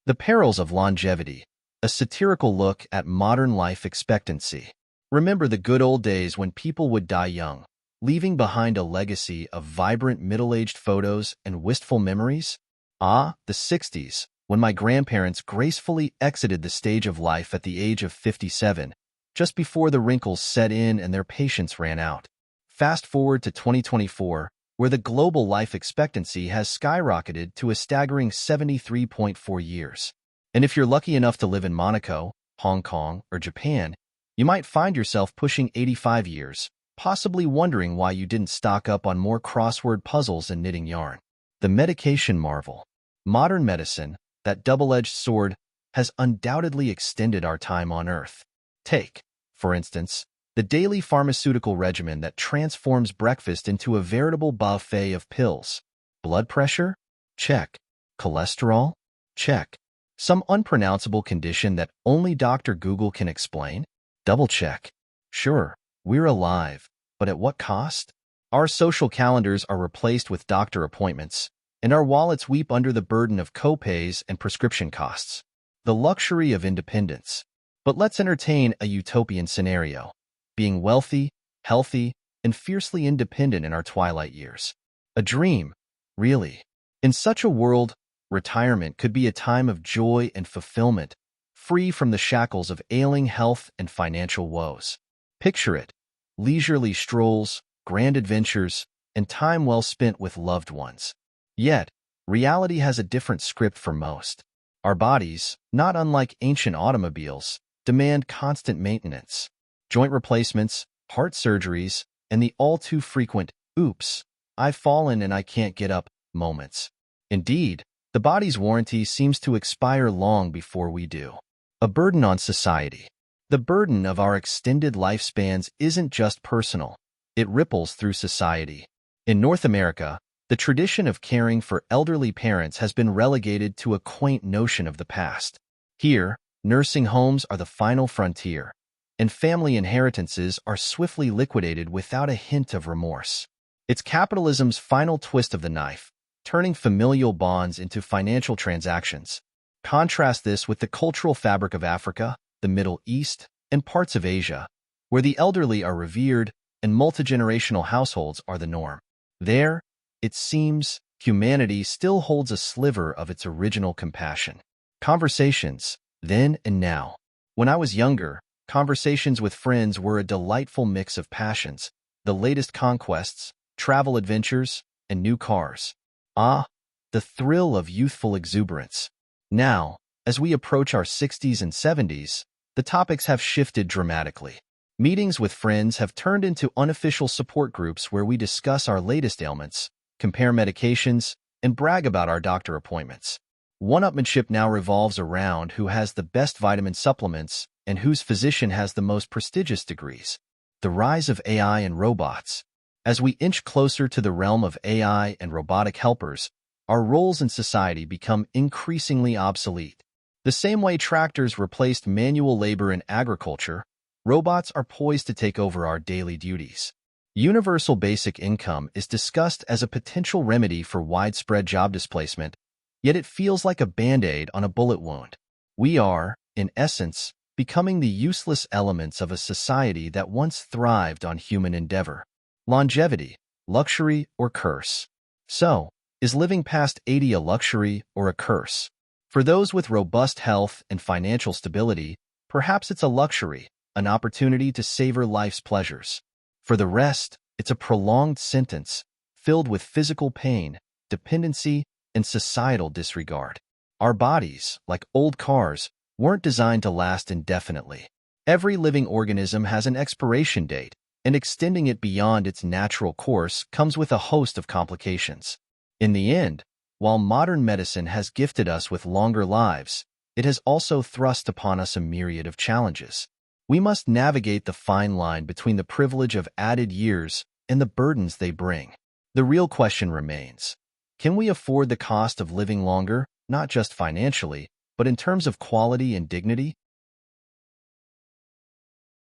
The Perils of Longevity, a satirical look at modern life expectancy. Remember the good old days when people would die young, leaving behind a legacy of vibrant middle-aged photos and wistful memories? Ah, the 60s, when my grandparents gracefully exited the stage of life at the age of 57, just before the wrinkles set in and their patience ran out. Fast forward to 2024, where the global life expectancy has skyrocketed to a staggering 73.4 years. And if you're lucky enough to live in Monaco, Hong Kong, or Japan, you might find yourself pushing 85 years, possibly wondering why you didn't stock up on more crossword puzzles and knitting yarn. The medication marvel. Modern medicine, that double-edged sword, has undoubtedly extended our time on Earth. Take, for instance, the daily pharmaceutical regimen that transforms breakfast into a veritable buffet of pills. Blood pressure? Check. Cholesterol? Check. Some unpronounceable condition that only Dr. Google can explain? Double check. Sure, we're alive, but at what cost? Our social calendars are replaced with doctor appointments, and our wallets weep under the burden of copays and prescription costs. The luxury of independence. But let's entertain a utopian scenario. Being wealthy, healthy, and fiercely independent in our twilight years. A dream, really. In such a world, retirement could be a time of joy and fulfillment, free from the shackles of ailing health and financial woes. Picture it: leisurely strolls, grand adventures, and time well spent with loved ones. Yet, reality has a different script for most. Our bodies, not unlike ancient automobiles, demand constant maintenance. Joint replacements, heart surgeries, and the all-too-frequent, oops, I've fallen and I can't get up, moments. Indeed, the body's warranty seems to expire long before we do. A burden on society. The burden of our extended lifespans isn't just personal. It ripples through society. In North America, the tradition of caring for elderly parents has been relegated to a quaint notion of the past. Here, nursing homes are the final frontier, and family inheritances are swiftly liquidated without a hint of remorse. It's capitalism's final twist of the knife, turning familial bonds into financial transactions. Contrast this with the cultural fabric of Africa, the Middle East, and parts of Asia, where the elderly are revered and multi-generational households are the norm. There, it seems, humanity still holds a sliver of its original compassion. Conversations, then and now. When I was younger, conversations with friends were a delightful mix of passions, the latest conquests, travel adventures, and new cars. Ah, the thrill of youthful exuberance. Now, as we approach our 60s and 70s, the topics have shifted dramatically. Meetings with friends have turned into unofficial support groups where we discuss our latest ailments, compare medications, and brag about our doctor appointments. One-upmanship now revolves around who has the best vitamin supplements and whose physician has the most prestigious degrees. The rise of AI and robots. As we inch closer to the realm of AI and robotic helpers, our roles in society become increasingly obsolete. The same way tractors replaced manual labor in agriculture, robots are poised to take over our daily duties. Universal basic income is discussed as a potential remedy for widespread job displacement, yet it feels like a band-aid on a bullet wound. We are, in essence, becoming the useless elements of a society that once thrived on human endeavor. Longevity, luxury or curse? So, is living past 80 a luxury or a curse? For those with robust health and financial stability, perhaps it's a luxury, an opportunity to savor life's pleasures. For the rest, it's a prolonged sentence, filled with physical pain, dependency, and societal disregard. Our bodies, like old cars, weren't designed to last indefinitely. Every living organism has an expiration date, and extending it beyond its natural course comes with a host of complications. In the end, while modern medicine has gifted us with longer lives, it has also thrust upon us a myriad of challenges. We must navigate the fine line between the privilege of added years and the burdens they bring. The real question remains: can we afford the cost of living longer, not just financially, but in terms of quality and dignity?